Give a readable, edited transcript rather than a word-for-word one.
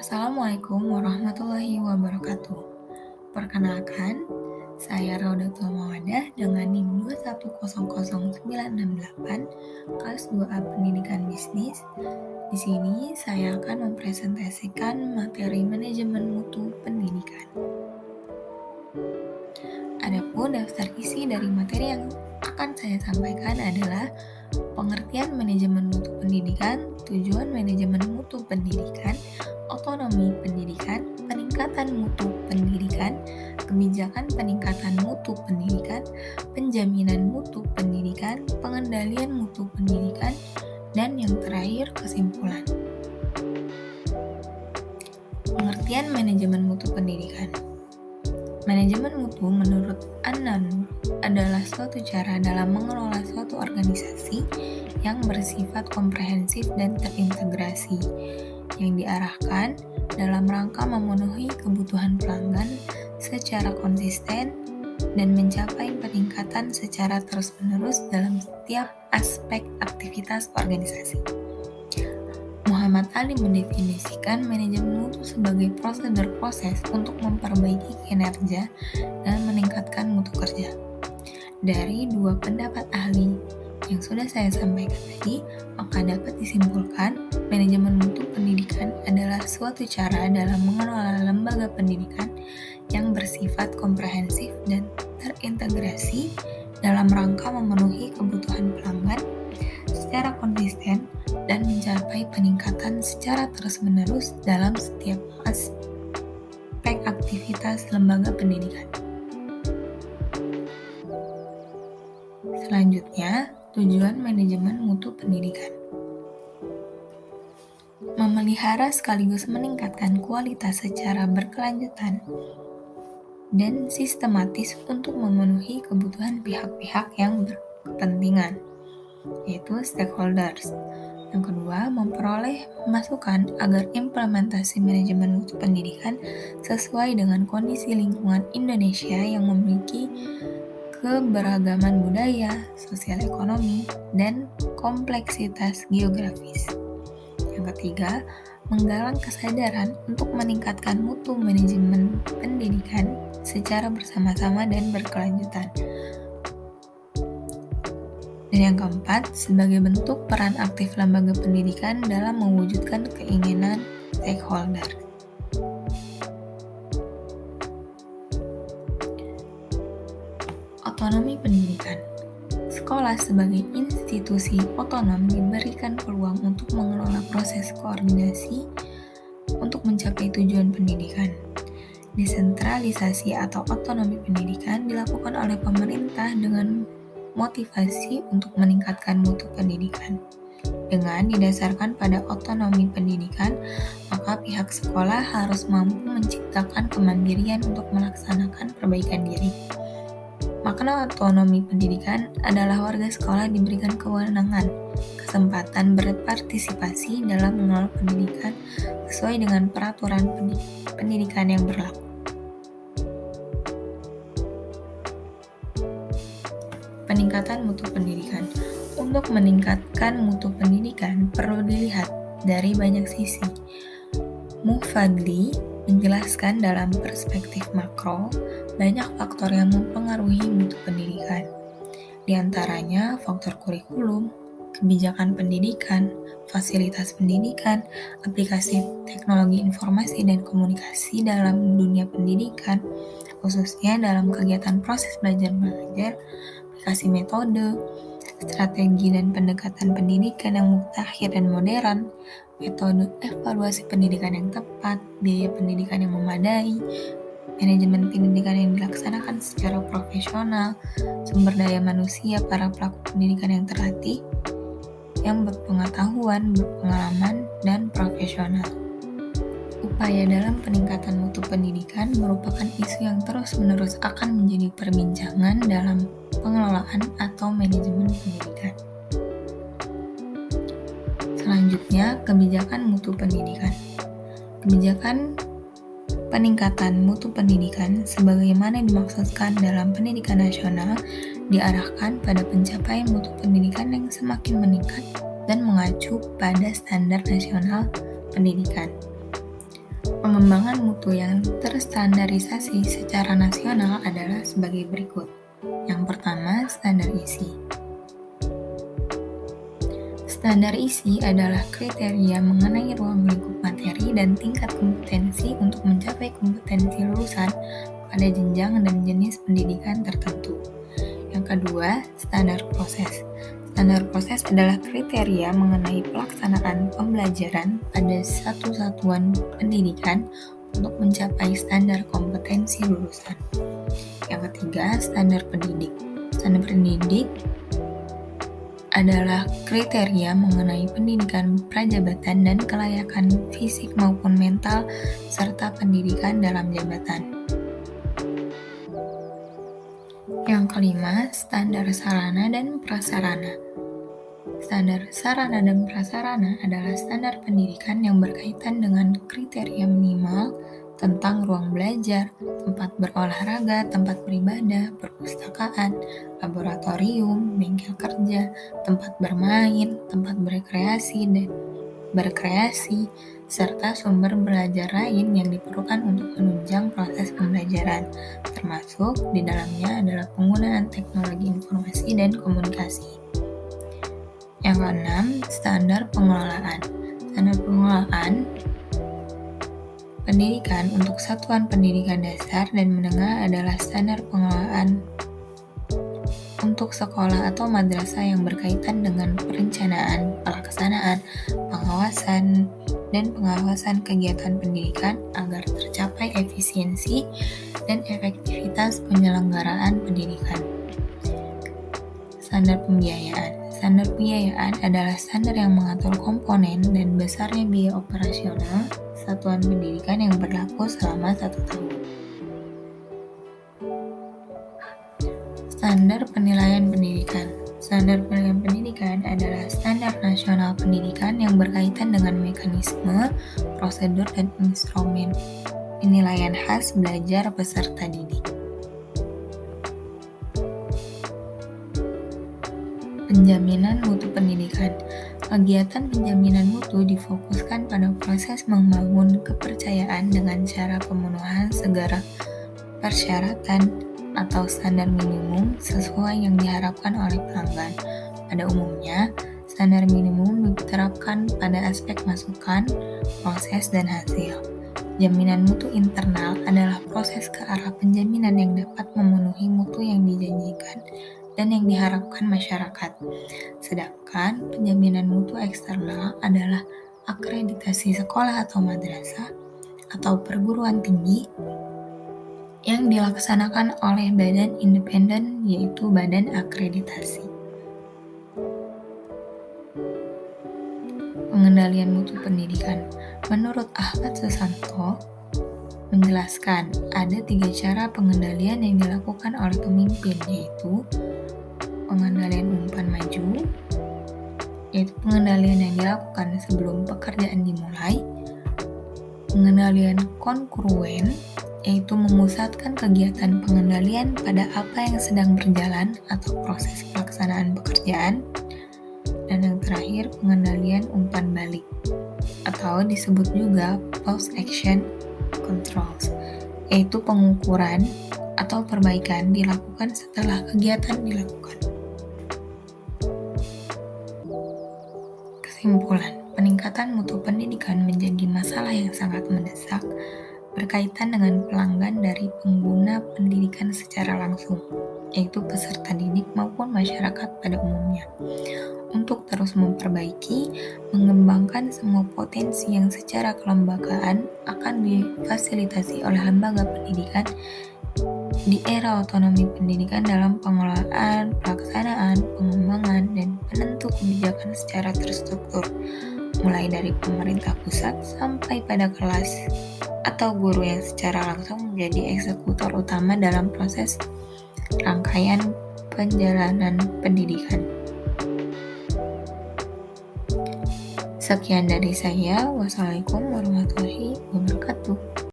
Assalamualaikum warahmatullahi wabarakatuh. Perkenalkan, saya Raudatul Mawadah dengan NIM 2100968 kelas 2A Pendidikan Bisnis. Di sini saya akan mempresentasikan materi manajemen mutu pendidikan. Adapun daftar isi dari materi yang akan saya sampaikan adalah pengertian manajemen mutu pendidikan, tujuan manajemen mutu pendidikan, otonomi pendidikan, peningkatan mutu pendidikan, kebijakan peningkatan mutu pendidikan, penjaminan mutu pendidikan, pengendalian mutu pendidikan, dan yang terakhir kesimpulan. Pengertian manajemen mutu pendidikan. Manajemen mutu menurut An-Nanur adalah suatu cara dalam mengelola suatu organisasi yang bersifat komprehensif dan terintegrasi, yang diarahkan dalam rangka memenuhi kebutuhan pelanggan secara konsisten dan mencapai peningkatan secara terus-menerus dalam setiap aspek aktivitas organisasi. Muhammad Ali mendefinisikan manajemen mutu sebagai prosedur proses untuk memperbaiki kinerja dan meningkatkan mutu kerja. Dari dua pendapat ahli yang sudah saya sampaikan tadi, maka dapat disimpulkan manajemen mutu pendidikan adalah suatu cara dalam mengelola lembaga pendidikan yang bersifat komprehensif dan terintegrasi dalam rangka memenuhi kebutuhan pelanggan secara konsisten dan mencapai peningkatan secara terus-menerus dalam setiap aspek aktivitas lembaga pendidikan. Selanjutnya, tujuan manajemen mutu pendidikan. Memelihara sekaligus meningkatkan kualitas secara berkelanjutan dan sistematis untuk memenuhi kebutuhan pihak-pihak yang berkepentingan, yaitu stakeholders. Yang kedua, memperoleh masukan agar implementasi manajemen mutu pendidikan sesuai dengan kondisi lingkungan Indonesia yang memiliki keberagaman budaya, sosial ekonomi, dan kompleksitas geografis. Yang ketiga, menggalang kesadaran untuk meningkatkan mutu manajemen pendidikan secara bersama-sama dan berkelanjutan. Dan yang keempat, sebagai bentuk peran aktif lembaga pendidikan dalam mewujudkan keinginan stakeholder. Otonomi pendidikan. Sekolah sebagai institusi otonom diberikan peluang untuk mengelola proses koordinasi untuk mencapai tujuan pendidikan. Desentralisasi atau otonomi pendidikan dilakukan oleh pemerintah dengan motivasi untuk meningkatkan mutu pendidikan. Dengan didasarkan pada otonomi pendidikan, maka pihak sekolah harus mampu menciptakan kemandirian untuk melaksanakan perbaikan diri. Makna otonomi pendidikan adalah warga sekolah diberikan kewenangan, kesempatan berpartisipasi dalam mengelola pendidikan sesuai dengan peraturan pendidikan yang berlaku. Peningkatan mutu pendidikan. Untuk meningkatkan mutu pendidikan perlu dilihat dari banyak sisi. Mufadli menjelaskan dalam perspektif makro, banyak faktor yang mempengaruhi mutu pendidikan. Di antaranya faktor kurikulum, kebijakan pendidikan, fasilitas pendidikan, aplikasi teknologi informasi dan komunikasi dalam dunia pendidikan, khususnya dalam kegiatan proses belajar-mengajar, aplikasi metode, strategi dan pendekatan pendidikan yang mutakhir dan modern, metode evaluasi pendidikan yang tepat, biaya pendidikan yang memadai, manajemen pendidikan yang dilaksanakan secara profesional, sumber daya manusia para pelaku pendidikan yang terlatih, yang berpengetahuan, berpengalaman, dan profesional. Upaya dalam peningkatan mutu pendidikan merupakan isu yang terus-menerus akan menjadi perbincangan dalam pengelolaan atau manajemen pendidikan. Selanjutnya, kebijakan mutu pendidikan. Kebijakan peningkatan mutu pendidikan sebagaimana dimaksudkan dalam pendidikan nasional diarahkan pada pencapaian mutu pendidikan yang semakin meningkat dan mengacu pada standar nasional pendidikan. Pengembangan mutu yang terstandarisasi secara nasional adalah sebagai berikut. Yang pertama, standar isi. Standar isi adalah kriteria mengenai ruang lingkup materi dan tingkat kompetensi untuk mencapai kompetensi lulusan pada jenjang dan jenis pendidikan tertentu. Yang kedua, standar proses. Standar proses adalah kriteria mengenai pelaksanaan pembelajaran pada satu satuan pendidikan untuk mencapai standar kompetensi lulusan. Yang ketiga, standar pendidik. Standar pendidik adalah kriteria mengenai pendidikan prajabatan dan kelayakan fisik maupun mental serta pendidikan dalam jabatan. Yang kelima, standar sarana dan prasarana. Standar sarana dan prasarana adalah standar pendidikan yang berkaitan dengan kriteria minimal tentang ruang belajar, tempat berolahraga, tempat beribadah, perpustakaan, laboratorium, bengkel kerja, tempat bermain, tempat berkreasi, serta sumber belajar lain yang diperlukan untuk menunjang proses pembelajaran, termasuk di dalamnya adalah penggunaan teknologi informasi dan komunikasi. Yang keenam, standar pengelolaan. Standar pengelolaan pendidikan untuk satuan pendidikan dasar dan menengah adalah standar pengelolaan untuk sekolah atau madrasah yang berkaitan dengan perencanaan, pelaksanaan, pengawasan, dan pengawasan kegiatan pendidikan agar tercapai efisiensi dan efektivitas penyelenggaraan pendidikan. Standar pembiayaan. Standar pembiayaan adalah standar yang mengatur komponen dan besarnya biaya operasional satuan pendidikan yang berlaku selama 1 tahun. Standar penilaian pendidikan. Standar penilaian pendidikan adalah standar nasional pendidikan yang berkaitan dengan mekanisme, prosedur, dan instrumen penilaian khas belajar peserta didik. Penjaminan mutu pendidikan. Kegiatan penjaminan mutu difokuskan pada proses membangun kepercayaan dengan cara pemenuhan segala persyaratan atau standar minimum sesuai yang diharapkan oleh pelanggan. Pada umumnya, standar minimum diterapkan pada aspek masukan, proses, dan hasil. Jaminan mutu internal adalah proses ke arah penjaminan yang dapat memenuhi mutu yang dijanjikan dan yang diharapkan masyarakat. Sedangkan penjaminan mutu eksternal adalah akreditasi sekolah atau madrasah atau perguruan tinggi yang dilaksanakan oleh badan independen, yaitu Badan Akreditasi. Pengendalian mutu pendidikan. Menurut Ahmad Susanto menjelaskan ada 3 cara pengendalian yang dilakukan oleh pemimpin, yaitu pengendalian umpan maju, yaitu pengendalian yang dilakukan sebelum pekerjaan dimulai, pengendalian kongruen, yaitu memusatkan kegiatan pengendalian pada apa yang sedang berjalan atau proses pelaksanaan pekerjaan, dan yang terakhir pengendalian umpan balik atau disebut juga post-action controls, yaitu pengukuran atau perbaikan dilakukan setelah kegiatan dilakukan. Kesimpulan, peningkatan mutu pendidikan menjadi masalah yang sangat mendesak berkaitan dengan pelanggan dari pengguna pendidikan secara langsung, yaitu peserta didik maupun masyarakat pada umumnya. Untuk terus memperbaiki, mengembangkan semua potensi yang secara kelembagaan akan difasilitasi oleh lembaga pendidikan di era otonomi pendidikan dalam pengelolaan, pelaksanaan, pengembangan, dan penentu kebijakan secara terstruktur, mulai dari pemerintah pusat sampai pada kelas atau guru yang secara langsung menjadi eksekutor utama dalam proses rangkaian penjalanan pendidikan. Sekian dari saya. Wassalamualaikum warahmatullahi wabarakatuh.